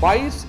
22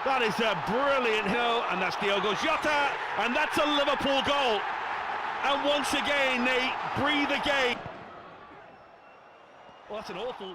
That is a brilliant hill, and that's Diogo Jota, and that's a Liverpool goal. And once again, they breathe again. Well, that's an awful...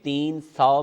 $300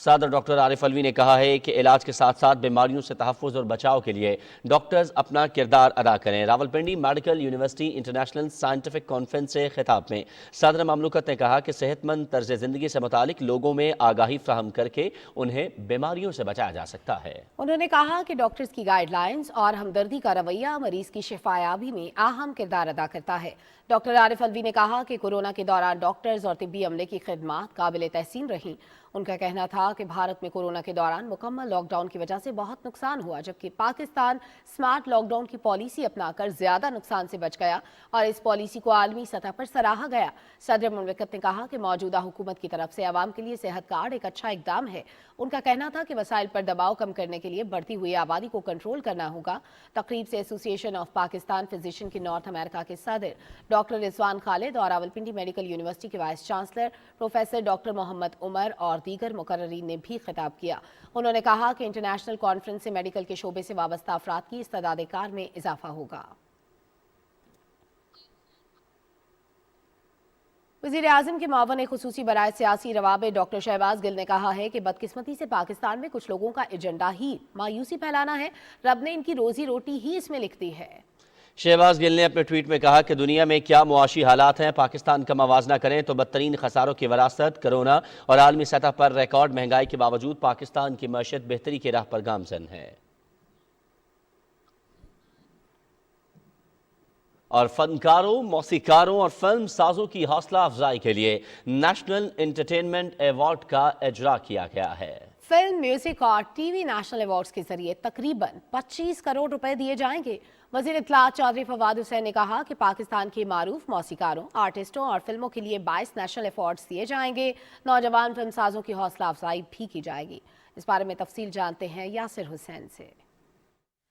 صدر doctor عارف الوی نے کہا ہے کہ علاج کے ساتھ ساتھ بیماریوں سے تحفظ اور بچاؤ کے لیے ڈاکٹرز اپنا کردار ادا کریں۔ Rawalpindi medical university international scientific conference سے خطاب میں صدر مملکت نے کہا کہ صحت مند طرز زندگی سے متعلق لوگوں میں آگاہی فراہم کر کے انہیں بیماریوں سے بچایا جا سکتا ہے۔ انہوں نے کہا کہ ڈاکٹرز کی گائیڈ لائنز اور ہمدردی کا رویہ مریض کی شفایابی میں اہم کردار ادا کرتا ہے۔ ڈاکٹر عارف الوی نے کہا کہ کورونا کے دوران ڈاکٹرز اور طبی عملے کی خدمات قابل تحسین رہیں۔ ان کا کہنا تھا کہ بھارت میں کورونا کے دوران مکمل لاک ڈاؤن کی وجہ سے بہت نقصان ہوا، جبکہ پاکستان سمارٹ لاک ڈاؤن کی پالیسی اپنا کر زیادہ نقصان سے بچ گیا اور اس پالیسی کو عالمی سطح پر سراہا گیا۔ صدر مملکت نے کہا کہ موجودہ حکومت کی طرف سے عوام کے لیے صحت کارڈ ایک اچھا اقدام ہے۔ ان کا کہنا تھا کہ وسائل پر دباؤ کم کرنے کے لیے بڑھتی ہوئی آبادی کو کنٹرول کرنا ہوگا۔ تقریب سے ایسوسی ایشن آف پاکستان فزیشین کے نارتھ امریکہ کے صدر ڈاکٹر رضوان خالد اور راولپنڈی میڈیکل یونیورسٹی کے vice chancellor professor doctor Muhammad Umar اور دیگر مقررین نے بھی خطاب کیا۔ انہوں نے کہا کہ انٹرنیشنل کانفرنس سے میڈیکل کے شعبے سے وابستہ افراد کی استعداد کار میں اضافہ ہوگا۔ وزیر اعظم کے معاون خصوصی برائے سیاسی روابط ڈاکٹر شہباز گل نے کہا ہے کہ بدقسمتی سے پاکستان میں کچھ لوگوں کا ایجنڈا ہی مایوسی پھیلانا ہے، رب نے ان کی روزی روٹی ہی اس میں لکھی ہے۔ شہباز گل نے اپنے ٹویٹ میں کہا کہ دنیا میں کیا معاشی حالات ہیں، پاکستان کا موازنہ کریں تو بدترین خساروں کی وراثت کرونا اور عالمی سطح پر ریکارڈ مہنگائی کے باوجود پاکستان کی معیشت بہتری کی راہ پر گامزن ہے۔ اور فنکاروں، موسیقاروں اور فلم سازوں کی حوصلہ افزائی کے لیے نیشنل انٹرٹینمنٹ ایوارڈ کا اجرا کیا گیا ہے۔ فلم، میوزک اور ٹی وی نیشنل ایوارڈز کے ذریعے تقریباً 25 کروڑ روپے دیے جائیں گے۔ وزیر اطلاعات چودھری فواد حسین نے کہا کہ پاکستان کے معروف موسیقاروں، آرٹسٹوں اور فلموں کے لیے 22 نیشنل ایوارڈز دیے جائیں گے۔ نوجوان فلم سازوں کی حوصلہ افزائی بھی کی جائے گی۔ اس بارے میں تفصیل جانتے ہیں یاسر حسین سے۔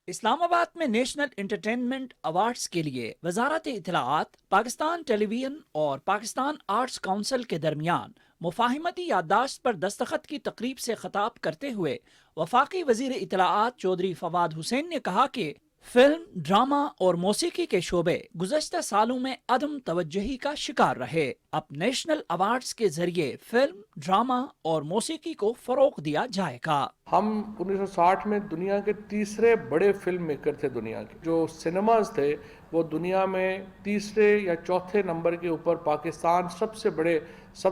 اسلام آباد میں نیشنل انٹرٹینمنٹ ایوارڈز کے لیے وزارت اطلاعات، پاکستان ٹیلی ویژن اور پاکستان آرٹس کونسل کے درمیان مفاہمتی یادداشت پر دستخط کی تقریب سے خطاب کرتے ہوئے وفاقی وزیر اطلاعات چودھری فواد حسین نے کہا کہ فلم، ڈرامہ اور موسیقی کے شعبے گزشتہ سالوں میں عدم توجہی کا شکار رہے۔ اب نیشنل ایوارڈز کے ذریعے فلم، ڈرامہ اور موسیقی کو فروغ دیا جائے گا۔ ہم 1960 میں دنیا کے تیسرے بڑے فلم میکر تھے دنیا کے۔ جو سینماز تھے وہ دنیا میں تیسرے یا چوتھے نمبر کے اوپر، پاکستان سب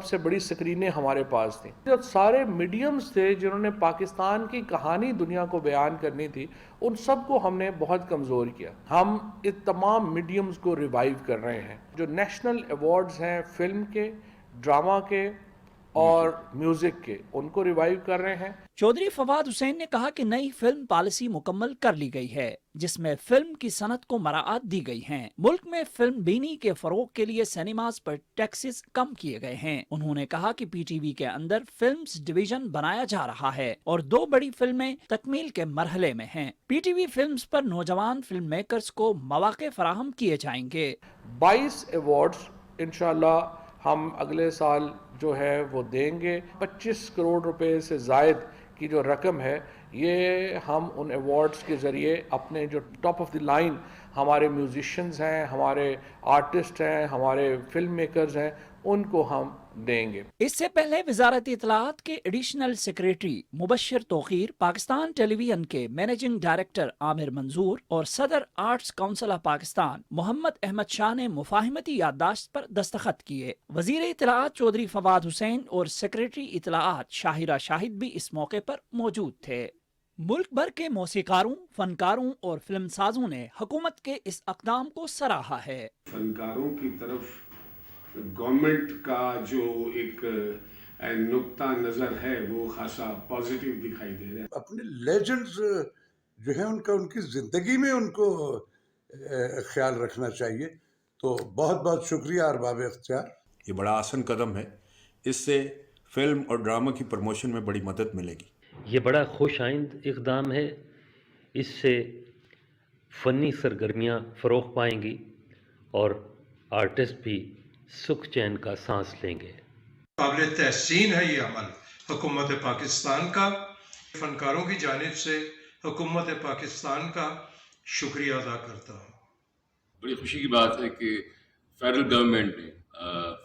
سے بڑی سکرینیں ہمارے پاس تھیں۔ جو سارے میڈیمز تھے جنہوں نے پاکستان کی کہانی دنیا کو بیان کرنی تھی، ان سب کو ہم نے بہت کمزور کیا۔ ہم اس تمام میڈیمز کو ریوائیو کر رہے ہیں۔ جو نیشنل ایوارڈز ہیں فلم کے، ڈرامہ کے اور میوزک کے، ان کو ریوائیو کر رہے ہیں۔ چودھری فواد حسین نے کہا کہ نئی فلم پالیسی مکمل کر لی گئی ہے، جس میں فلم کی صنعت کو مراعات دی گئی ہیں۔ ملک میں فلم بینی کے فروغ کے لیے سینماز پر ٹیکسز کم کیے گئے ہیں۔ انہوں نے کہا کہ پی ٹی وی کے اندر فلمز ڈویژن بنایا جا رہا ہے اور 2 بڑی فلمیں تکمیل کے مرحلے میں ہیں۔ پی ٹی وی فلمز پر نوجوان فلم میکرز کو مواقع فراہم کیے جائیں گے۔ 22 ایوارڈز انشاءاللہ ہم اگلے سال جو ہے وہ دیں گے۔ 25 کروڑ روپے سے زائد کی جو رقم ہے، یہ ہم ان ایوارڈز کے ذریعے اپنے جو ٹاپ آف دی لائن ہمارے میوزیشنز ہیں، ہمارے آرٹسٹ ہیں، ہمارے فلم میکرز ہیں، ان کو ہم دیں گے۔ اس سے پہلے وزارت اطلاعات کے ایڈیشنل سیکریٹری مبشر توقیر، پاکستان ٹیلی ویژن کے مینیجنگ ڈائریکٹر عامر منظور اور صدر آرٹس کونسل آف پاکستان محمد احمد شاہ نے مفاہمتی یادداشت پر دستخط کیے۔ وزیر اطلاعات چودھری فواد حسین اور سیکریٹری اطلاعات شاہرہ شاہد بھی اس موقع پر موجود تھے۔ ملک بھر کے موسیقاروں، فنکاروں اور فلم سازوں نے حکومت کے اس اقدام کو سراہا ہے۔ فنکاروں کی طرف گورنمنٹ کا جو ایک نقطہ نظر ہے وہ خاصا پازیٹیو دکھائی دے رہا ہے۔ اپنے لیجنڈز جو ہیں ان کی زندگی میں ان کو خیال رکھنا چاہیے۔ تو بہت بہت شکریہ ارباب اختیار۔ یہ بڑا آسان قدم ہے، اس سے فلم اور ڈرامہ کی پروموشن میں بڑی مدد ملے گی۔ یہ بڑا خوش آئند اقدام ہے، اس سے فنی سرگرمیاں فروغ پائیں گی اور آرٹسٹ بھی سکھ چین کا سانس لیں گے۔ قابل تحسین ہے یہ عمل حکومت پاکستان کا۔ فنکاروں کی جانب سے حکومت پاکستان کا شکریہ ادا کرتا ہوں۔ بڑی خوشی کی بات ہے کہ فیڈرل گورنمنٹ نے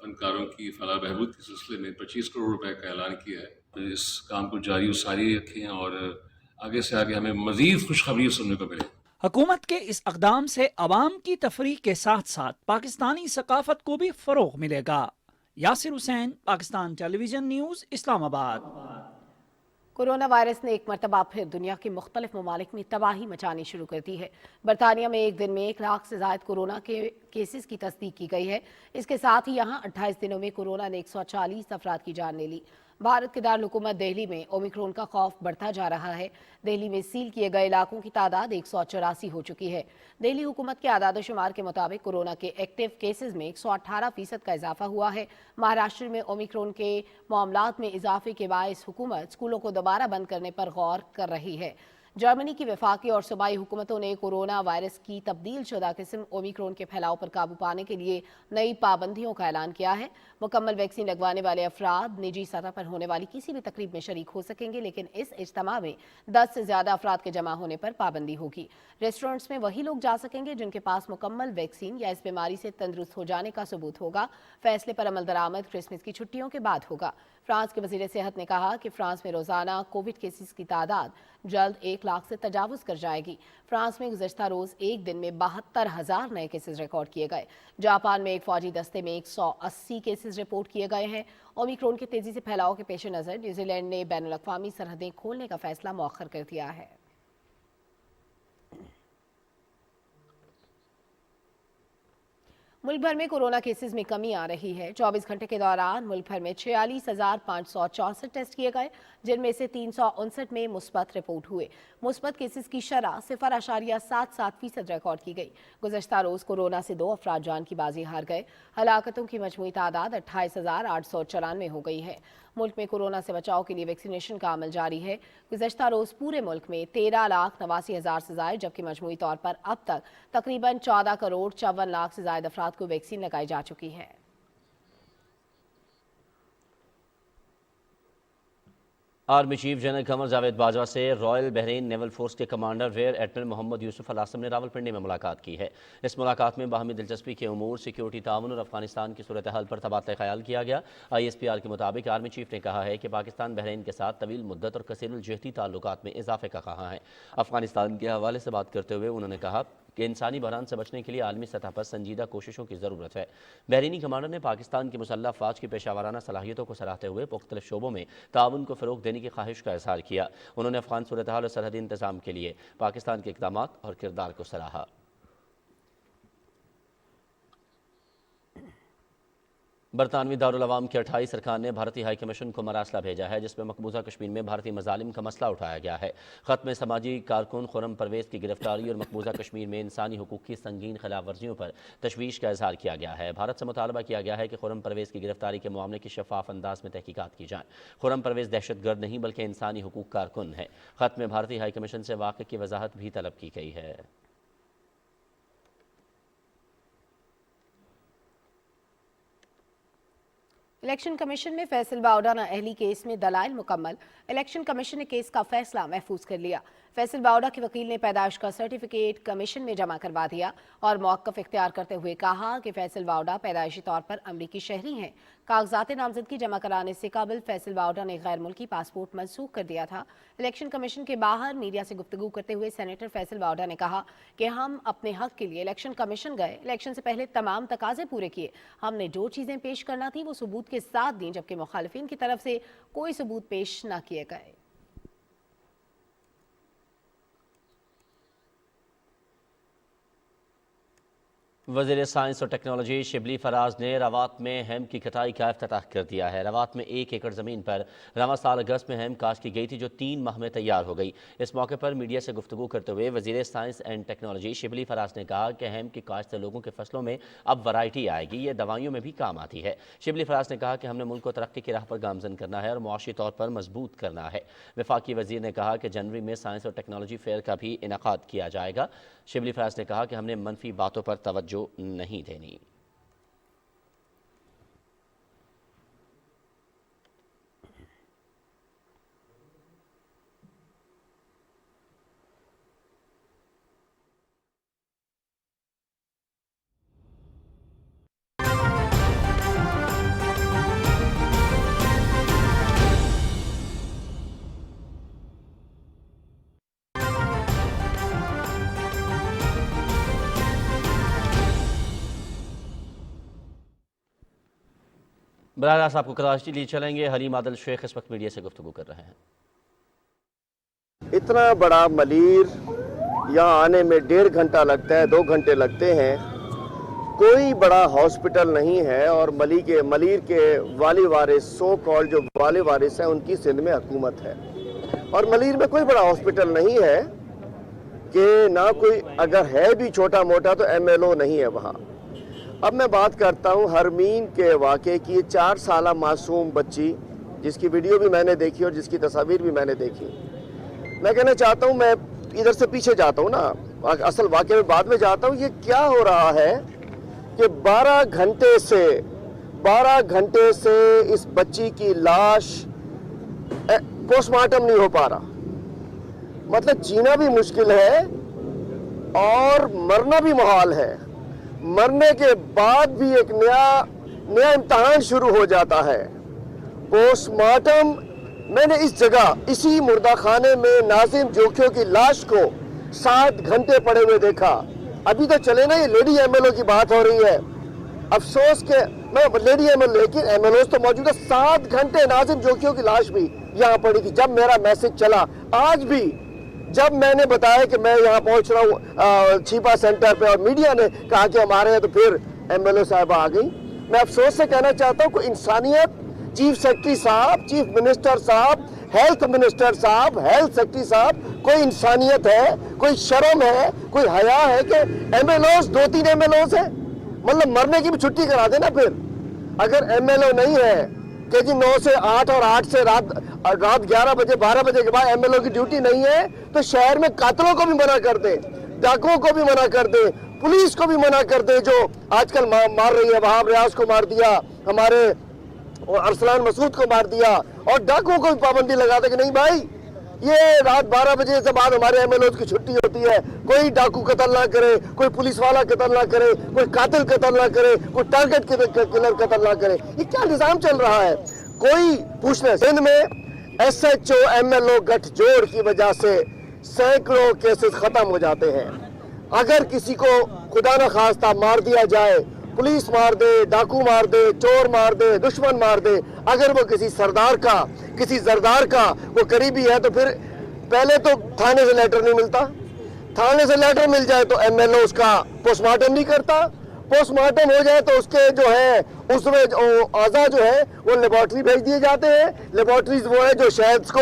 فنکاروں کی فلاح بہبود کے سلسلے میں 25 کروڑ روپے کا اعلان کیا ہے۔ اس کام کو جاری و ساری رکھیں اور آگے سے آگے ہمیں مزید خوشخبری سننے کو ملے. حکومت کے اس اقدام سے عوام کی تفریح کے ساتھ ساتھ پاکستانی ثقافت کو بھی فروغ ملے گا. یاسر حسین، پاکستان ٹیلی ویژن نیوز، اسلام آباد. کورونا وائرس نے ایک مرتبہ پھر دنیا کے مختلف ممالک میں تباہی مچانی شروع کر دی ہے. برطانیہ میں ایک دن میں 1 لاکھ سے زائد کورونا کے کیسز کی تصدیق کی گئی ہے. اس کے ساتھ ہی یہاں 28 دنوں میں کورونا نے 140 افراد کی جان لے لی. بھارت کے دارالحکومت دہلی میں اومیکرون کا خوف بڑھتا جا رہا ہے. دہلی میں سیل کیے گئے علاقوں کی تعداد 184 ہو چکی ہے. دہلی حکومت کے اعداد و شمار کے مطابق کورونا کے ایکٹیو کیسز میں 118% کا اضافہ ہوا ہے. مہاراشٹر میں اومیکرون کے معاملات میں اضافے کے باعث حکومت اسکولوں کو دوبارہ بند کرنے پر غور کر رہی ہے. جرمنی کی وفاقی اور صوبائی حکومتوں نے کورونا وائرس کی تبدیل شدہ قسم اومیکرون کے پھیلاؤ پر قابو پانے کے لیے نئی پابندیوں کا اعلان کیا ہے. مکمل ویکسین لگوانے والے افراد نجی سطح پر ہونے والی کسی بھی تقریب میں شریک ہو سکیں گے، لیکن اس اجتماع میں 10 سے زیادہ افراد کے جمع ہونے پر پابندی ہوگی. ریسٹورنٹس میں وہی لوگ جا سکیں گے جن کے پاس مکمل ویکسین یا اس بیماری سے تندرست ہو جانے کا ثبوت ہوگا. فیصلے پر عمل درآمد کرسمس کی چھٹیوں کے بعد ہوگا. فرانس کے وزیر صحت نے کہا کہ فرانس میں روزانہ کووڈ کیسز کی تعداد جلد 1 لاکھ سے تجاوز کر جائے گی. فرانس میں گزشتہ روز ایک دن میں 72,000 نئے کیسز ریکارڈ کیے گئے. جاپان میں ایک فوجی دستے میں 180 کیسز رپورٹ کیے گئے ہیں. اومیکرون کے تیزی سے پھیلاؤ کے پیش نظر نیوزی لینڈ نے بین الاقوامی سرحدیں کھولنے کا فیصلہ مؤخر کر دیا ہے. ملک بھر میں کورونا کیسز میں کمی آ رہی ہے. 24 گھنٹے کے دوران ملک بھر میں 46,564 ٹیسٹ کیے گئے، جن میں سے 359 میں مثبت رپورٹ ہوئے. مثبت کیسز کی شرح 0.77% ریکارڈ کی گئی. گزشتہ روز کورونا سے 2 افراد جان کی بازی ہار گئے. ہلاکتوں کی مجموعی تعداد 28,894 ہو گئی ہے. ملک میں کورونا سے بچاؤ کے لیے ویکسینیشن کا عمل جاری ہے. گزشتہ روز پورے ملک میں 13,89,000 سے زائد، جبکہ مجموعی طور پر اب تک تقریباً 14,54 لاکھ سے زائد افراد کو ویکسین لگائی جا چکی ہے. Army chief general Qamar Javed Bajwa سے رائل بحرین نیول فورس کے کمانڈر ریئر ایڈمرل محمد یوسف العاصم نے راولپنڈی میں ملاقات کی ہے. اس ملاقات میں باہمی دلچسپی کے امور، سیکیورٹی تعاون اور افغانستان کی صورتحال پر تبادلہ خیال کیا گیا. ISPR کے مطابق آرمی چیف نے کہا ہے کہ پاکستان بحرین کے ساتھ طویل مدت اور کثیر الجہتی تعلقات میں اضافے کا خواہاں ہے. افغانستان کے حوالے سے بات کرتے ہوئے انہوں نے کہا کہ انسانی بحران سے بچنے کے لیے عالمی سطح پر سنجیدہ کوششوں کی ضرورت ہے. بحرینی کمانڈر نے پاکستان کی مسلح افواج کی پیشہ ورانہ صلاحیتوں کو سراہتے ہوئے مختلف شعبوں میں تعاون کو فروغ دینے کی خواہش کا اظہار کیا. انہوں نے افغان صورتحال اور سرحدی انتظام کے لیے پاکستان کے اقدامات اور کردار کو سراہا. برطانوی دارالعوام کے 28 ارکان نے بھارتی ہائی کمیشن کو مراسلہ بھیجا ہے، جس میں مقبوضہ کشمیر میں بھارتی مظالم کا مسئلہ اٹھایا گیا ہے. خط میں سماجی کارکن خرم پرویز کی گرفتاری اور مقبوضہ کشمیر میں انسانی حقوق کی سنگین خلاف ورزیوں پر تشویش کا اظہار کیا گیا ہے. بھارت سے مطالبہ کیا گیا ہے کہ خرم پرویز کی گرفتاری کے معاملے کی شفاف انداز میں تحقیقات کی جائیں. خرم پرویز دہشت گرد نہیں بلکہ انسانی حقوق کارکن ہے. خط میں بھارتی ہائی کمیشن سے واقعے کی وضاحت بھی طلب کی گئی ہے. الیکشن کمیشن میں فیصل باوڈا نااہلی کیس میں دلائل مکمل. الیکشن کمیشن نے کیس کا فیصلہ محفوظ کر لیا. فیصل باوڈا کے وکیل نے پیدائش کا سرٹیفکیٹ کمیشن میں جمع کروا دیا اور موقف اختیار کرتے ہوئے کہا کہ فیصل باوڈا پیدائشی طور پر امریکی شہری ہیں. کاغذات نامزدگی جمع کرانے سے قبل فیصل باوڈا نے غیر ملکی پاسپورٹ منسوخ کر دیا تھا. الیکشن کمیشن کے باہر میڈیا سے گفتگو کرتے ہوئے سینیٹر فیصل باوڈا نے کہا کہ ہم اپنے حق کے لیے الیکشن کمیشن گئے. الیکشن سے پہلے تمام تقاضے پورے کیے. ہم نے جو چیزیں پیش کرنا تھی وہ ثبوت کے ساتھ دیں، جبکہ مخالفین کی طرف سے کوئی ثبوت پیش نہ کیے گئے. وزیر سائنس اور ٹیکنالوجی شبلی فراز نے روات میں ہیم کی کٹائی کا افتتاح کر دیا ہے. روات میں 1 ایکڑ زمین پر رواں سال اگست میں ہیم کاشت کی گئی تھی، جو 3 ماہ میں تیار ہو گئی. اس موقع پر میڈیا سے گفتگو کرتے ہوئے وزیر science and technology Shibli Faraz نے کہا کہ ہیم کی کاشت سے لوگوں کے فصلوں میں اب ورائٹی آئے گی. یہ دوائیوں میں بھی کام آتی ہے. شبلی فراز نے کہا کہ ہم نے ملک کو ترقی کی راہ پر گامزن کرنا ہے اور معاشی طور پر مضبوط کرنا ہے. وفاقی وزیر نے کہا کہ جنوری میں سائنس اور ٹیکنالوجی فیئر کا بھی انعقاد کیا جائے گا. شبلی فراز نے کہا کہ ہم نے منفی باتوں پر توجہ نہیں دینی. براہ راست آپ کو کراچی لے چلیں گے. حلیم عادل شیخ اس وقت میڈیا سے گفتگو کر رہے ہیں. اتنا بڑا ملیر یہاں آنے میں 1.5 گھنٹہ لگتا ہے, 2 گھنٹے لگتے ہیں. کوئی بڑا ہاسپٹل نہیں ہے اور ملیر کے والی وارث سو کال جو والی وارث ہیں ان کی سندھ میں حکومت ہے, اور ملیر میں کوئی بڑا ہاسپٹل نہیں ہے کہ نہ کوئی, اگر ہے بھی چھوٹا موٹا تو ایم ایل او نہیں ہے وہاں. اب میں بات کرتا ہوں ہرمین کے واقعے کی. 4 سالہ معصوم بچی جس کی ویڈیو بھی میں نے دیکھی اور جس کی تصاویر بھی میں نے دیکھی. میں کہنا چاہتا ہوں, میں ادھر سے پیچھے جاتا ہوں نا, اصل واقعے میں بعد میں جاتا ہوں. یہ کیا ہو رہا ہے کہ 12 گھنٹے سے اس بچی کی لاش پوسٹ مارٹم نہیں ہو پا رہا. مطلب جینا بھی مشکل ہے اور مرنا بھی محال ہے. مرنے کے بعد بھی ایک نیا امتحان شروع ہو جاتا ہے. پوسٹ مارٹم میں نے اس جگہ اسی مردہ خانے میں ناظم جوکھیوں کی لاش کو 7 گھنٹے پڑے ہوئے دیکھا. ابھی تو چلے نا, یہ لیڈی ایم ایل او کی بات ہو رہی ہے. افسوس کہ میں لیڈی ایم ایل او, لیکن ایم ایل اوز تو موجود ہے. 7 گھنٹے ناظم جوکھیوں کی لاش بھی یہاں پڑی تھی. جب میرا میسج چلا, آج بھی جب میں نے بتایا کہ میں یہاں پہنچ رہا ہوں چھیپا سینٹر پہ اور میڈیا نے کہا کہ ہمارے ہیں, تو پھر ایم ایل او صاحبہ آ گئی. میں افسوس سے کہنا چاہتا ہوں کوئی انسانیت, چیف سیکرٹری صاحب, چیف منسٹر صاحب, ہیلتھ منسٹر صاحب, ہیلتھ سیکرٹری صاحب, کوئی انسانیت ہے, کوئی شرم ہے, کوئی حیا ہے کہ M L Os 2-3 M L Os ہیں. مطلب مرنے کی بھی چھٹی کرا دینا. پھر اگر ایم ایل او نہیں ہے کہ جی 9 سے 8 اور 8 سے رات 11 بجے 12 بجے کے بعد ایم ایل او کی ڈیوٹی نہیں ہے, تو شہر میں قاتلوں کو بھی منع کر دے, ڈاکوؤں کو بھی منع کر دے, پولیس کو بھی منع کر دے جو آج کل مار رہی ہے. وہاں ریاض کو مار دیا, ہمارے ارسلان مسعود کو مار دیا, اور ڈاکوؤں کو بھی پابندی لگا دے کہ نہیں بھائی, یہ رات 12 بجے سے بعد ہمارے ایم ایل اوز کی چھٹی ہوتی ہے. کوئی ڈاکو قتل نہ کرے, کوئی پولیس والا قتل نہ کرے, کوئی قاتل قتل نہ کرے, کوئی ٹارگٹ کلر قتل نہ کرے. یہ کیا نظام چل رہا ہے؟ کوئی پوچھنا. سندھ میں S H O M L O گٹھ جوڑ کی وجہ سے سینکڑوں کیسز ختم ہو جاتے ہیں. اگر کسی کو خدا نہ خواستہ مار دیا جائے, پولیس مار دے, ڈاکو مار دے, چور مار دے, دشمن مار دے, اگر وہ کسی سردار کا, کسی زردار کا وہ قریبی ہے, تو پھر پہلے تو تھانے سے لیٹر نہیں ملتا. تھانے سے لیٹر مل جائے تو ایم ایل او اس کا پوسٹ مارٹم نہیں کرتا. پوسٹ مارٹم ہو جائے تو اس کے جو ہے اس میں اعضاء جو ہے وہ لیبارٹری بھیج دیے جاتے ہیں. لیبارٹریز وہ ہے جو شہد کو,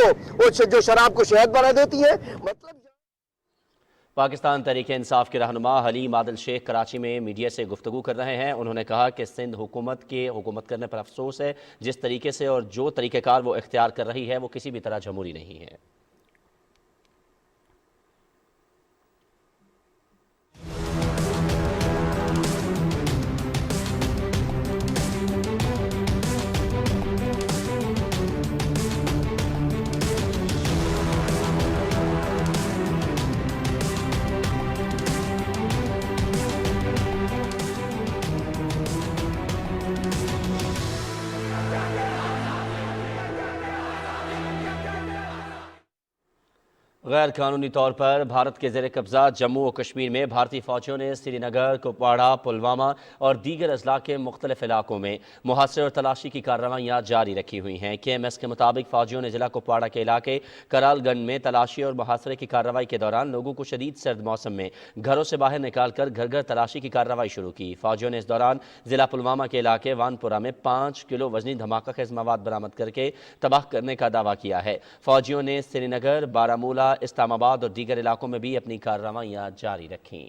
جو شراب کو شہد بنا دیتی ہے. مطلب پاکستان تحریک انصاف کے رہنما حلیم عادل شیخ کراچی میں میڈیا سے گفتگو کر رہے ہیں. انہوں نے کہا کہ سندھ حکومت کرنے پر افسوس ہے. جس طریقے سے اور جو طریقہ کار وہ اختیار کر رہی ہے وہ کسی بھی طرح جمہوری نہیں ہے. غیر قانونی طور پر بھارت کے زیر قبضہ جموں و کشمیر میں بھارتی فوجیوں نے سری نگر، کپواڑہ، پلوامہ اور دیگر اضلاع کے مختلف علاقوں میں محاصرے اور تلاشی کی کارروائیاں جاری رکھی ہوئی ہیں. کے ایم ایس کے مطابق فوجیوں نے ضلع کپواڑہ کے علاقے کرال گنج میں تلاشی اور محاصرے کی کارروائی کے دوران لوگوں کو شدید سرد موسم میں گھروں سے باہر نکال کر گھر گھر تلاشی کی کارروائی شروع کی. فوجیوں نے اس دوران ضلع پلوامہ کے علاقے وانپورہ میں 5 کلو وزنی دھماکہ خیز مواد برآمد کر کے تباہ کرنے کا دعویٰ کیا ہے. فوجیوں نے سری نگر، بارہمولہ، اسلام آباد اور دیگر علاقوں میں بھی اپنی کارروائیاں جاری رکھیں.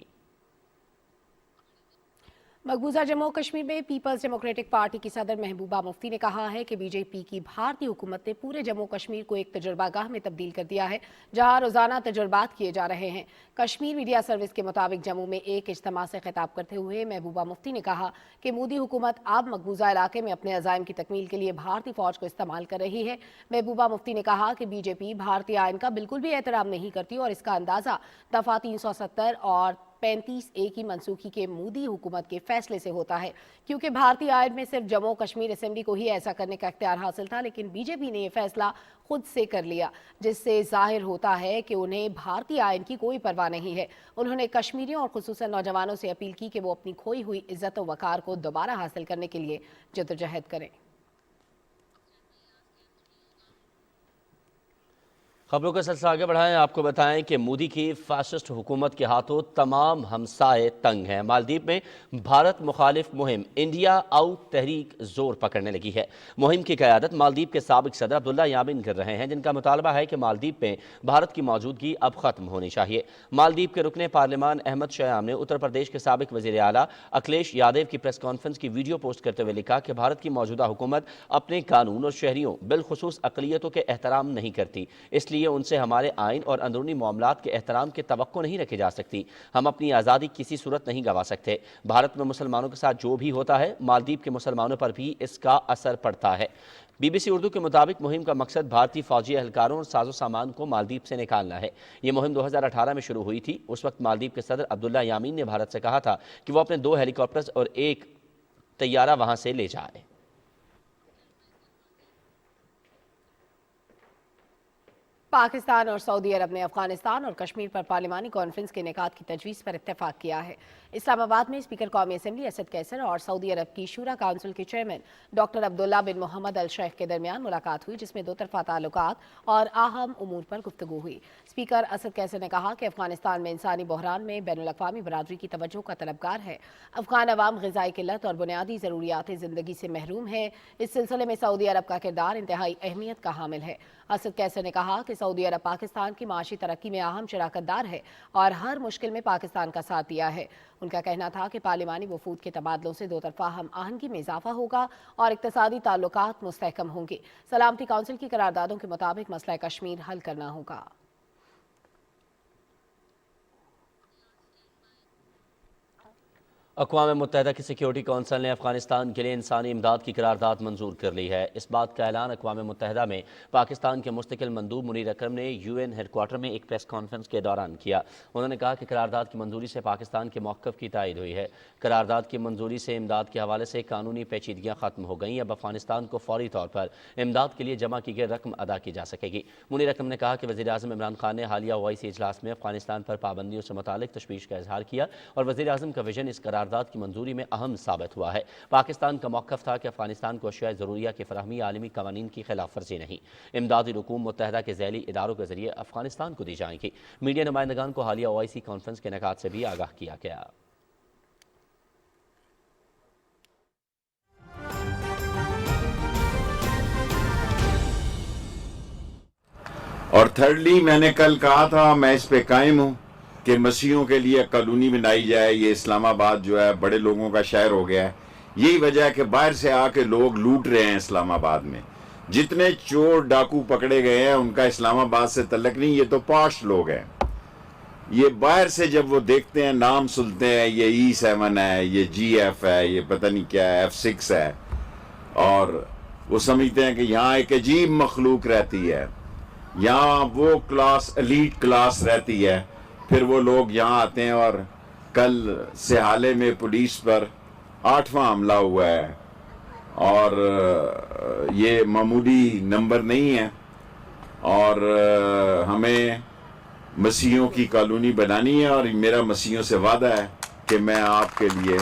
مقبوضہ جموں کشمیر میں پیپلز ڈیموکریٹک پارٹی کی صدر محبوبہ مفتی نے کہا ہے کہ بی جے پی کی بھارتی حکومت نے پورے جموں کشمیر کو ایک تجربہ گاہ میں تبدیل کر دیا ہے جہاں روزانہ تجربات کیے جا رہے ہیں. کشمیر میڈیا سروس کے مطابق جموں میں ایک اجتماع سے خطاب کرتے ہوئے محبوبہ مفتی نے کہا کہ مودی حکومت اب مقبوضہ علاقے میں اپنے عزائم کی تکمیل کے لیے بھارتی فوج کو استعمال کر رہی ہے. محبوبہ مفتی نے کہا کہ بی جے پی بھارتی آئین کا بالکل بھی احترام نہیں کرتی اور اس کا اندازہ دفعہ 370 اور 35A کی منسوخی کے مودی حکومت کے فیصلے سے ہوتا ہے کیونکہ بھارتی آئین میں صرف جموں کشمیر اسمبلی کو ہی ایسا کرنے کا اختیار حاصل تھا، لیکن بی جے پی نے یہ فیصلہ خود سے کر لیا جس سے ظاہر ہوتا ہے کہ انہیں بھارتی آئین کی کوئی پرواہ نہیں ہے. انہوں نے کشمیریوں اور خصوصاً نوجوانوں سے اپیل کی کہ وہ اپنی کھوئی ہوئی عزت و وقار کو دوبارہ حاصل کرنے کے لیے جدوجہد کریں. خبروں کا سلسلہ آگے بڑھائیں، آپ کو بتائیں کہ مودی کی فاسسٹ حکومت کے ہاتھوں تمام ہمسائے تنگ ہیں۔ مالدیپ میں بھارت مخالف مہم انڈیا آؤٹ تحریک زور پکڑنے لگی ہے۔ مہم کی قیادت مالدیپ کے سابق صدر عبداللہ یامین کر رہے ہیں، جن کا مطالبہ ہے کہ مالدیپ میں بھارت کی موجودگی اب ختم ہونی چاہیے۔ مالدیپ کے رکن پارلیمان احمد شیام نے اتر پردیش کے سابق وزیر اعلیٰ اکھلیش یادو کی پریس کانفرنس کی ویڈیو پوسٹ کرتے ہوئے لکھا کہ بھارت کی موجودہ حکومت اپنے قانون اور شہریوں بالخصوص اقلیتوں کے احترام نہیں کرتی، اس لیے ان سے ہمارے آئین اور اندرونی معاملات کے احترام کی توقع نہیں رکھی جا سکتی۔ ہم اپنی آزادی کسی صورت نہیں گنوا سکتے۔ بھارت میں مسلمانوں کے ساتھ جو بھی ہوتا ہے، مالدیپ کے مسلمانوں پر بھی اس کا اثر پڑتا ہے۔ BBC اردو کے مطابق مہم کا مقصد بھارتی فوجی اہلکاروں اور ساز و سامان کو مالدیپ سے نکالنا ہے۔ یہ مہم 2018 میں شروع ہوئی تھی۔ اس وقت مالدیپ کے صدر عبداللہ یامین نے بھارت سے کہا تھا کہ وہ اپنے 2 ہیلی کاپٹرز اور 1 طیارہ وہاں سے لے جائے۔ پاکستان اور سعودی عرب نے افغانستان اور کشمیر پر پارلیمانی کانفرنس کے انعقاد کی تجویز پر اتفاق کیا ہے۔ اسلام آباد میں اسپیکر قومی اسمبلی اسد کیسر اور سعودی عرب کی شورا کونسل کے چیئرمین ڈاکٹر عبداللہ بن محمد الشیخ کے درمیان ملاقات ہوئی، جس میں 2 طرفہ تعلقات اور اہم امور پر گفتگو ہوئی۔ اسپیکر اسد کیسر نے کہا کہ افغانستان میں انسانی بحران میں بین الاقوامی برادری کی توجہ کا طلبگار ہے۔ افغان عوام غذائی قلت اور بنیادی ضروریات زندگی سے محروم ہے۔ اس سلسلے میں سعودی عرب کا کردار انتہائی اہمیت کا حامل ہے۔ اسد کیسر نے کہا کہ سعودی عرب پاکستان کی معاشی ترقی میں اہم شراکت دار ہے اور ہر مشکل میں پاکستان کا ساتھ دیا ہے۔ ان کا کہنا تھا کہ پارلیمانی وفود کے تبادلوں سے 2 طرفہ ہم آہنگی میں اضافہ ہوگا اور اقتصادی تعلقات مستحکم ہوں گے۔ سلامتی کونسل کی قراردادوں کے مطابق مسئلہ کشمیر حل کرنا ہوگا۔ اقوام متحدہ کی سیکیورٹی کونسل نے افغانستان کے لیے انسانی امداد کی قرارداد منظور کر لی ہے۔ اس بات کا اعلان اقوام متحدہ میں پاکستان کے مستقل مندوب منیر اکرم نے UN ہیڈ کوارٹر میں ایک پریس کانفرنس کے دوران کیا۔ انہوں نے کہا کہ قرارداد کی منظوری سے پاکستان کے موقف کی تائید ہوئی ہے۔ قرارداد کی منظوری سے امداد کے حوالے سے قانونی پیچیدگیاں ختم ہو گئیں۔ اب افغانستان کو فوری طور پر امداد کے لیے جمع کی گئی رقم ادا کی جا سکے گی۔ منیر اکرم نے کہا کہ وزیر اعظم عمران خان نے حالیہ OIC اجلاس میں افغانستان پر پابندیوں سے متعلق تشویش کا اظہار کیا اور وزیر اعظم کا ویژن اس قرارداد کی منظوری میں اہم ثابت ہوا ہے۔ پاکستان کا موقف تھا کہ افغانستان کو اشیاء ضروریہ کی فراہمی عالمی قوانین کی خلاف ورزی نہیں۔ امدادی رقوم متحدہ کے ذیلی اداروں کے ذریعے افغانستان کو دی جائیں گی۔ میڈیا نمائندگان کو حالیہ OIC کانفرنس کے انعقاد سے بھی آگاہ کیا گیا۔ اور تھرڈلی میں نے کل کہا تھا، میں اس پہ قائم ہوں کہ مسیحیوں کے لیے کالونی بنائی جائے۔ یہ اسلام آباد جو ہے بڑے لوگوں کا شہر ہو گیا ہے۔ یہی وجہ ہے کہ باہر سے آ کے لوگ لوٹ رہے ہیں اسلام آباد میں۔ جتنے چور ڈاکو پکڑے گئے ہیں ان کا اسلام آباد سے تعلق نہیں، یہ تو پاش لوگ ہیں۔ یہ باہر سے جب وہ دیکھتے ہیں، نام سنتے ہیں، یہ E7 ہے، یہ GF ہے، یہ پتہ نہیں کیا ہے، F6 ہے، اور وہ سمجھتے ہیں کہ یہاں ایک عجیب مخلوق رہتی ہے، یہاں وہ کلاس ایلیٹ کلاس رہتی ہے۔ پھر وہ لوگ یہاں آتے ہیں، اور کل سہالے میں پولیس پر 8واں حملہ ہوا ہے، اور یہ معمولی نمبر نہیں ہے، اور ہمیں مسیحیوں کی کالونی بنانی ہے، اور میرا مسیحیوں سے وعدہ ہے کہ میں آپ کے لیے،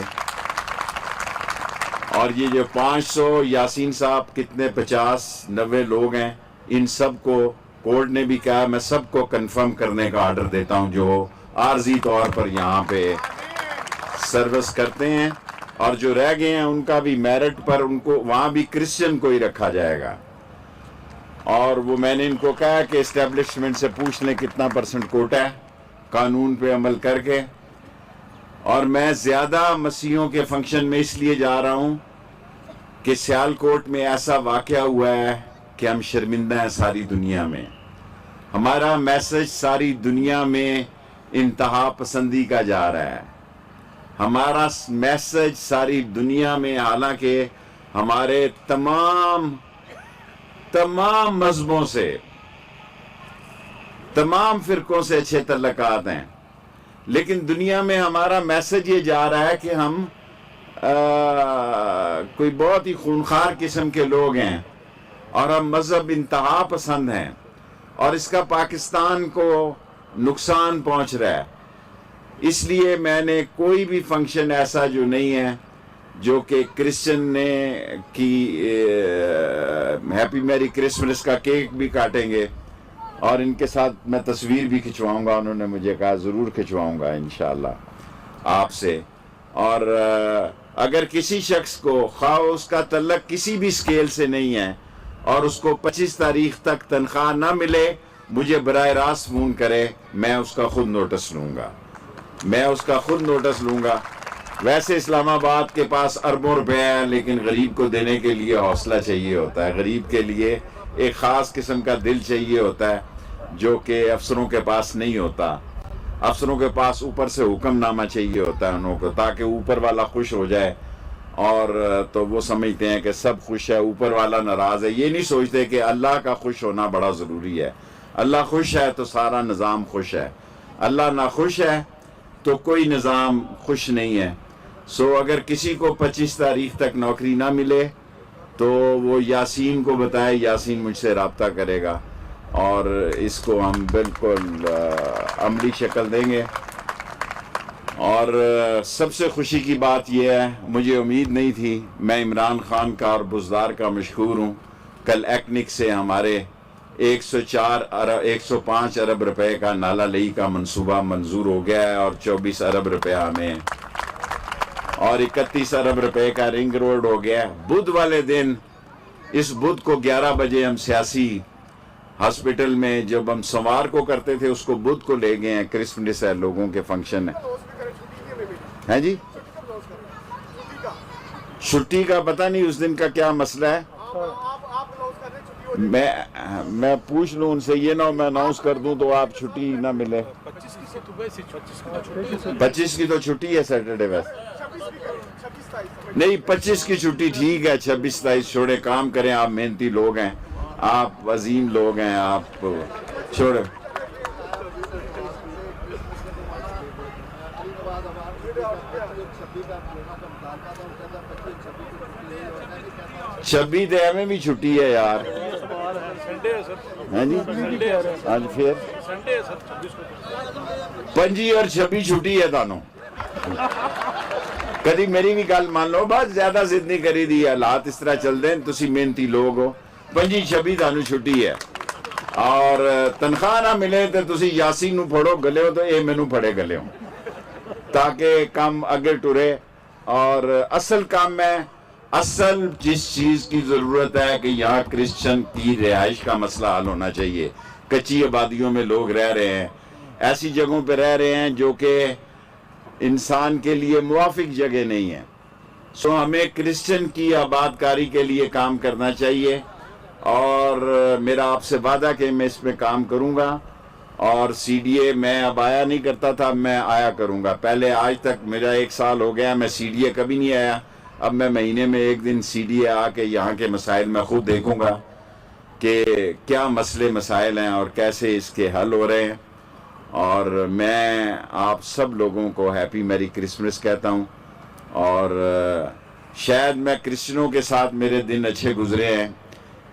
اور یہ جو 500 یاسین صاحب کتنے 50-90 لوگ ہیں، ان سب کو کورٹ نے بھی کہا میں سب کو کنفرم کرنے کا آرڈر دیتا ہوں جو عارضی طور پر یہاں پہ سروس کرتے ہیں، اور جو رہ گئے ہیں ان کا بھی میرٹ پر ان کو وہاں بھی کرسچن کو ہی رکھا جائے گا۔ اور وہ میں نے ان کو کہا کہ اسٹیبلشمنٹ سے پوچھ لیں کتنا % کوٹا ہے، قانون پہ عمل کر کے۔ اور میں زیادہ مسیحیوں کے فنکشن میں اس لیے جا رہا ہوں کہ سیالکوٹ میں ایسا واقعہ ہوا ہے کہ ہم شرمندہ ہیں ساری دنیا میں۔ ہمارا میسج ساری دنیا میں انتہا پسندی کا جا رہا ہے۔ ہمارا میسج ساری دنیا میں، حالانکہ ہمارے تمام مذہبوں سے، تمام فرقوں سے اچھے تعلقات ہیں، لیکن دنیا میں ہمارا میسج یہ جا رہا ہے کہ ہم کوئی بہت ہی خونخوار قسم کے لوگ ہیں، اور ہم مذہب انتہا پسند ہیں، اور اس کا پاکستان کو نقصان پہنچ رہا ہے۔ اس لیے میں نے کوئی بھی فنکشن ایسا جو نہیں ہے جو کہ کرسچن نے کی ہیپی میری کرسمس کا کیک بھی کاٹیں گے، اور ان کے ساتھ میں تصویر بھی کھنچواؤں گا. انہوں نے مجھے کہا ضرور کھنچواؤں گا انشاءاللہ آپ سے. اور اگر کسی شخص کو خواہ اس کا تعلق کسی بھی اسکیل سے نہیں ہے اور اس کو 25 تاریخ تک تنخواہ نہ ملے, مجھے براہ راست فون کرے, میں اس کا خود نوٹس لوں گا. ویسے اسلام آباد کے پاس اربوں روپے ہے, لیکن غریب کو دینے کے لیے حوصلہ چاہیے ہوتا ہے. غریب کے لیے ایک خاص قسم کا دل چاہیے ہوتا ہے جو کہ افسروں کے پاس نہیں ہوتا. افسروں کے پاس اوپر سے حکم نامہ چاہیے ہوتا ہے انہوں کو, تاکہ اوپر والا خوش ہو جائے, اور تو وہ سمجھتے ہیں کہ سب خوش ہے, اوپر والا ناراض ہے. یہ نہیں سوچتے کہ اللہ کا خوش ہونا بڑا ضروری ہے. اللہ خوش ہے تو سارا نظام خوش ہے, اللہ ناخوش ہے تو کوئی نظام خوش نہیں ہے. سو اگر کسی کو 25 تاریخ تک نوکری نہ ملے تو وہ یاسین کو بتائے, یاسین مجھ سے رابطہ کرے گا اور اس کو ہم بالکل عملی شکل دیں گے. اور سب سے خوشی کی بات یہ ہے, مجھے امید نہیں تھی, میں عمران خان کا اور بزدار کا مشکور ہوں. کل ایکنک سے ہمارے 105 ارب روپے کا نالا لئی کا منصوبہ منظور ہو گیا ہے, اور 24 ارب روپے ہمیں, اور 31 ارب روپے کا رنگ روڈ ہو گیا. بدھ والے دن, اس بدھ کو 11 بجے ہم سیاسی ہاسپٹل میں جب ہم سوار کو کرتے تھے, اس کو بدھ کو لے گئے ہیں. کرسمس ہے, لوگوں کے فنکشن ہے جی. چھٹی کا پتہ نہیں اس دن کا کیا مسئلہ ہے. میں پوچھ لوں ان سے, یہ نہ میں اناؤنس کر دوں تو آپ چھٹی نہ ملے. 25 کی تو چھٹی ہے سیٹرڈے. ویسے نہیں, 25 کی چھٹی ٹھیک ہے, 26-27 چھوڑے, کام کریں. آپ محنتی لوگ ہیں, آپ عظیم لوگ ہیں, آپ چھوڑے. چھبی دے ہمیں بھی چھٹی ہے یار. ہاں جی, آج پھر 25 اور 26 چھٹی ہے دانوں. کدی میری بھی گل مان لو, بس زیادہ ضد نہیں کری دی, حالات اس طرح چل دیں, تسی محنتی لوگ ہو. 25-26 دانوں چھٹی ہے, اور تنخواہ نہ ملے تو تسی یاسین نو پھڑو گلے ہو تو اے مینوں پھڑے گلے ہو, تاکہ کام اگے ٹرے. اور اصل کام میں, اصل جس چیز کی ضرورت ہے کہ یہاں کرسچن کی رہائش کا مسئلہ حل ہونا چاہیے. کچی آبادیوں میں لوگ رہ رہے ہیں, ایسی جگہوں پہ رہ رہے ہیں جو کہ انسان کے لیے موافق جگہ نہیں ہے. سو ہمیں کرسچن کی آباد کاری کے لیے کام کرنا چاہیے, اور میرا آپ سے وعدہ کہ میں اس میں کام کروں گا. اور سی ڈی اے میں اب آیا نہیں کرتا تھا, میں آیا کروں گا. پہلے آج تک میرا 1 سال ہو گیا, میں سی ڈی اے کبھی نہیں آیا. اب میں مہینے میں 1 دن سی ڈی اے آ کے یہاں کے مسائل میں خود دیکھوں گا کہ کیا مسئلے مسائل ہیں اور کیسے اس کے حل ہو رہے ہیں. اور میں آپ سب لوگوں کو ہیپی میری کرسمس کہتا ہوں. اور شاید میں کرسچنوں کے ساتھ میرے دن اچھے گزرے ہیں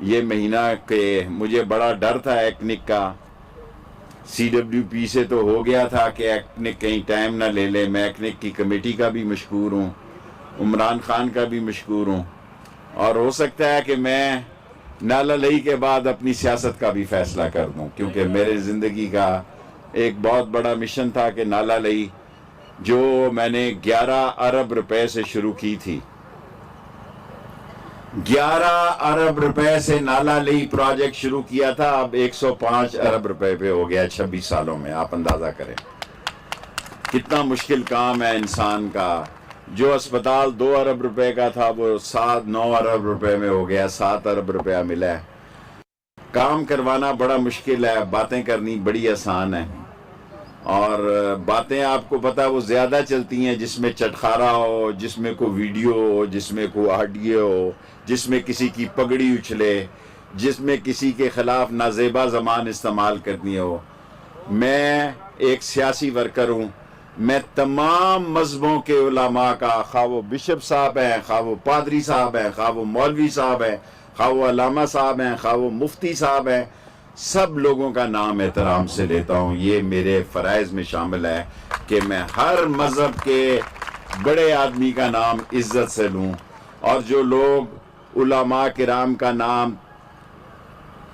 یہ مہینہ, کہ مجھے بڑا ڈر تھا ایکنک کا. سی ڈبلیو پی سے تو ہو گیا تھا کہ ایکنک کہیں ٹائم نہ لے لے. میں ایکنک کی کمیٹی کا بھی مشکور ہوں, عمران خان کا بھی مشکور ہوں, اور ہو سکتا ہے کہ میں نالا لئی کے بعد اپنی سیاست کا بھی فیصلہ کر دوں, کیونکہ میرے زندگی کا ایک بہت بڑا مشن تھا کہ نالا لئی جو میں نے 11 ارب روپے سے شروع کی تھی, 11 ارب روپے سے نالا لئی پروجیکٹ شروع کیا تھا, اب 105 ارب روپے پہ ہو گیا 26 سالوں میں. آپ اندازہ کریں کتنا مشکل کام ہے انسان کا. جو اسپتال 2 ارب روپے کا تھا وہ 9 ارب روپے میں ہو گیا, 7 ارب روپیہ ملا ہے. کام کروانا بڑا مشکل ہے, باتیں کرنی بڑی آسان ہے. اور باتیں آپ کو پتہ وہ زیادہ چلتی ہیں جس میں چٹخارا ہو, جس میں کوئی ویڈیو ہو, جس میں کوئی آڈیو ہو, جس میں کسی کی پگڑی اچھلے, جس میں کسی کے خلاف نازیبا زبان استعمال کرنی ہو. میں ایک سیاسی ورکر ہوں, میں تمام مذہبوں کے علماء کا, خواہ وہ بشپ صاحب ہیں, خواہ وہ پادری صاحب ہیں, خواہ وہ مولوی صاحب ہیں, خواہ وہ علامہ صاحب ہیں, خواہ وہ مفتی صاحب ہیں, سب لوگوں کا نام احترام سے لیتا ہوں. یہ میرے فرائض میں شامل ہے کہ میں ہر مذہب کے بڑے آدمی کا نام عزت سے لوں, اور جو لوگ علماء کرام کا نام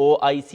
OIC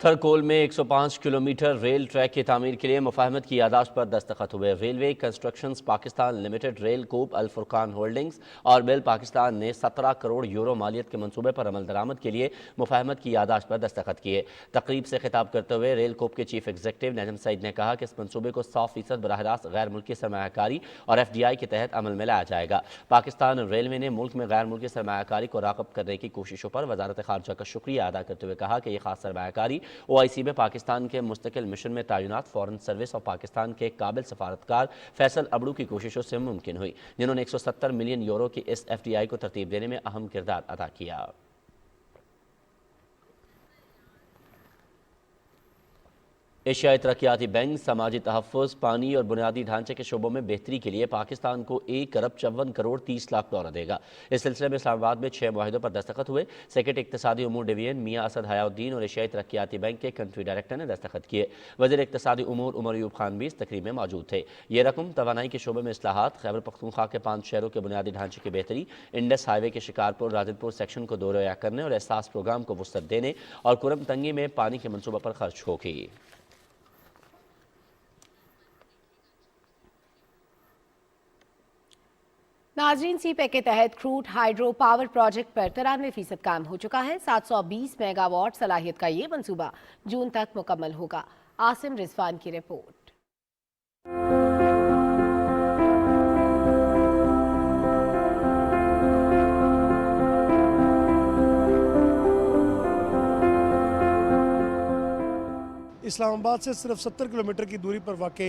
تھرکول میں 105 کلومیٹر ریل ٹریک کی تعمیر کے لیے مفاہمت کی یادداشت پر دستخط ہوئے۔ Railway constructions Pakistan limited, Railcop, Alfurqan holdings اور بیل پاکستان نے 17 کروڑ یورو مالیت کے منصوبے پر عمل درآمد کے لیے مفاہمت کی یادداشت پر دستخط کیے۔ تقریب سے خطاب کرتے ہوئے ریل کوپ کے چیف ایگزیکٹو نجم سعید نے کہا کہ اس منصوبے کو 100% براہ راست غیر ملکی سرمایہ کاری اور FDI کے تحت عمل میں لایا جائے گا۔ پاکستان ریلوے نے ملک میں غیر ملکی سرمایہ کاری کو راغب کرنے کی کوششوں پر وزارت خارجہ کا شکریہ ادا کرتے ہوئے کہا کہ یہ خاص سرمایہ کاری OIC میں پاکستان کے مستقل مشن میں تعینات فورن سروس اور پاکستان کے قابل سفارتکار فیصل ابڑو کی کوششوں سے ممکن ہوئی، جنہوں نے 170 ملین یورو کی اس FDI کو ترتیب دینے میں اہم کردار ادا کیا۔ ایشیائی ترقیاتی بینک سماجی تحفظ، پانی اور بنیادی ڈھانچے کے شعبوں میں بہتری کے لیے پاکستان کو 1 ارب 54 کروڑ 30 لاکھ ڈالر دے گا۔ اس سلسلے میں اسلام آباد میں 6 معاہدوں پر دستخط ہوئے۔ سیکرٹری اقتصادی امور ڈویژن میاں اسد حیاء الدین اور ایشیائی ترقیاتی بینک کے کنٹری ڈائریکٹر نے دستخط کیے۔ وزیر اقتصادی امور عمر ایوب خان بھی اس تقریب میں موجود تھے۔ یہ رقم توانائی کے شعبے میں اصلاحات، خیبر پختونخوا کے 5 شہروں کے بنیادی ڈھانچے کی بہتری، انڈس ہائی وے کے شکارپور راجنپور سیکشن کو دوریہ کرنے اور احساس پروگرام کو وسعت دینے اور کرم تنگی میں پانی کے منصوبہ پر خرچ ہوگی۔ ناظرین، سی پیک کے تحت کروڈ ہائیڈرو پاور پروجیکٹ پر 93% کام ہو چکا ہے۔ 720 میگا واٹ صلاحیت کا یہ منصوبہ جون تک مکمل ہوگا۔ عاصم رضوان کی رپورٹ۔ اسلام آباد سے صرف 70 کلومیٹر کی دوری پر واقع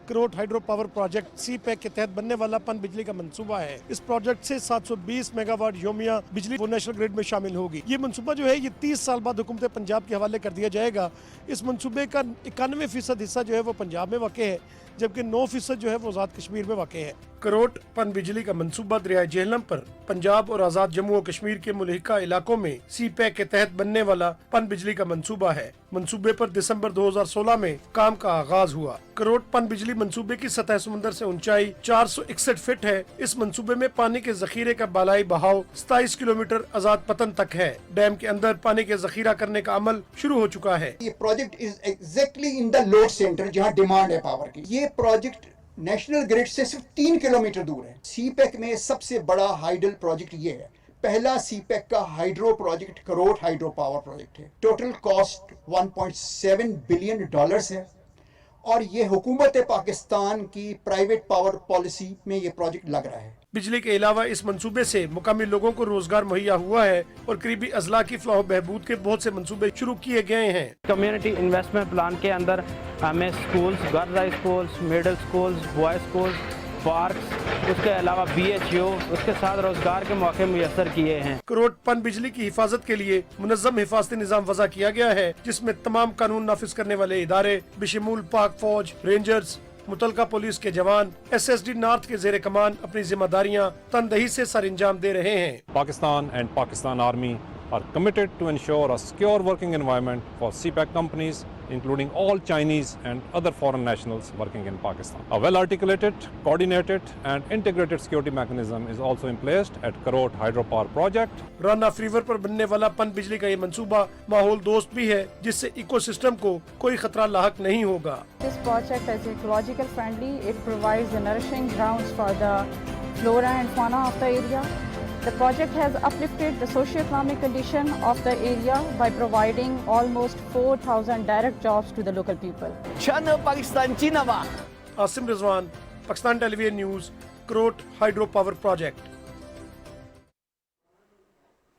کروٹ ہائیڈرو پاور پروجیکٹ سی پیک کے تحت بننے والا پن بجلی کا منصوبہ ہے۔ اس پروجیکٹ سے 720 میگا واٹ یومیہ بجلی وہ نیشنل گریڈ میں شامل ہوگی۔ یہ منصوبہ جو ہے یہ 30 سال بعد حکومت پنجاب کے حوالے کر دیا جائے گا۔ اس منصوبے کا 91% حصہ جو ہے وہ پنجاب میں واقع ہے، جبکہ 9% جو ہے وہ آزاد کشمیر میں واقع ہے۔ کروٹ پن بجلی کا منصوبہ دریائے جہلم پر پنجاب اور آزاد جموں و کشمیر کے ملحقہ علاقوں میں سی پیک کے تحت بننے والا پن بجلی کا منصوبہ ہے۔ منصوبے پر دسمبر 2016 میں کام کا آغاز ہوا۔ کروٹ پن بجلی منصوبے کی سطح سمندر سے اونچائی 461 فٹ ہے۔ اس منصوبے میں پانی کے ذخیرے کا بالائی بہاؤ 27 کلومیٹر آزاد پتن تک ہے۔ ڈیم کے اندر پانی کے ذخیرہ کرنے کا عمل شروع ہو چکا ہے۔ یہ project is exactly in the load centre جہاں ڈیمانڈ ہے پاور کی۔ یہ پروجیکٹ نیشنل گریڈ سے صرف 3 کلومیٹر دور ہے۔ سی پیک میں سب سے بڑا ہائیڈل پروجیکٹ یہ ہے۔ پہلا سی پیک کا hydro project Karot hydro power project ہے۔ ٹوٹل کاسٹ $1.7 بلین ہے اور یہ حکومت پاکستان کی پرائیویٹ پاور پالیسی میں یہ پروجیکٹ لگ رہا ہے۔ بجلی کے علاوہ اس منصوبے سے مقامی لوگوں کو روزگار مہیا ہوا ہے اور قریبی اضلاع کی فلاح و بہبود کے بہت سے منصوبے شروع کیے گئے ہیں۔ کمیونٹی انویسٹمنٹ پلان کے اندر ہمیں schools, girls high schools, middle schools, boys schools, parks, اس کے علاوہ BHU، اس کے ساتھ روزگار کے موقع میسر کیے ہیں۔ کروٹ پن بجلی کی حفاظت کے لیے منظم حفاظتی نظام وضع کیا گیا ہے، جس میں تمام قانون نافذ کرنے والے ادارے بشمول پاک فوج، رینجرز، متعلقہ پولیس کے جوان SSD نارتھ کے زیر کمان اپنی ذمہ داریاں تندہی سے سر انجام دے رہے ہیں۔ Pakistan and Pakistan Army are committed to ensure a secure working environment for CPEC companies, including all Chinese and other foreign nationals working in Pakistan. A well-articulated, coordinated and integrated security mechanism is also in place at Karot Hydropower project. Rana فریور پر بننے والا پن بجلی کا یہ منصوبہ ماحول دوست بھی ہے، جس سے ایکو سسٹم کو کوئی خطرہ لاحق نہیں ہوگا۔ This project is ecological friendly. It provides the nourishing grounds for the flora and fauna of the area. The project has uplifted the socio-economic condition of the area by providing almost 4,000 direct jobs to the local people. Pakistan Asim Rizwan, Pakistan television news, Karot hydro power project.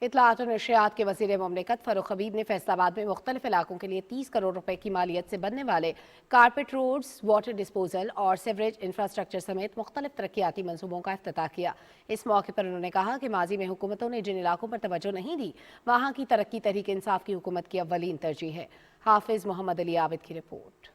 اطلاعات اور نشریات کے وزیر مملکت فاروق حبیب نے فیصل آباد میں مختلف علاقوں کے لیے 30 کروڑ روپے کی مالیت سے بننے والے کارپیٹ روڈز، واٹر ڈسپوزل اور سیوریج انفراسٹرکچر سمیت مختلف ترقیاتی منصوبوں کا افتتاح کیا۔ اس موقع پر انہوں نے کہا کہ ماضی میں حکومتوں نے جن علاقوں پر توجہ نہیں دی، وہاں کی ترقی تحریک انصاف کی حکومت کی اولین ترجیح ہے۔ حافظ محمد علی عابد کی رپورٹ۔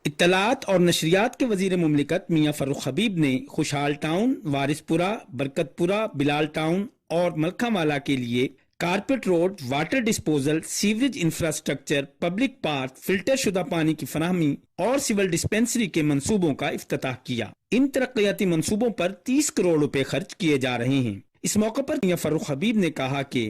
اطلاعات اور نشریات کے وزیر مملکت میاں فاروق حبیب نے خوشحال ٹاؤن، وارث پورہ، برکت پورہ، بلال ٹاؤن اور ملکہ والا کے لیے carpet road, water disposal, sewerage infrastructure, public park, filter شدہ پانی کی فراہمی اور سول ڈسپنسری کے منصوبوں کا افتتاح کیا۔ ان ترقیاتی منصوبوں پر 30 کروڑ روپے خرچ کیے جا رہے ہیں۔ اس موقع پر میاں فاروق حبیب نے کہا کہ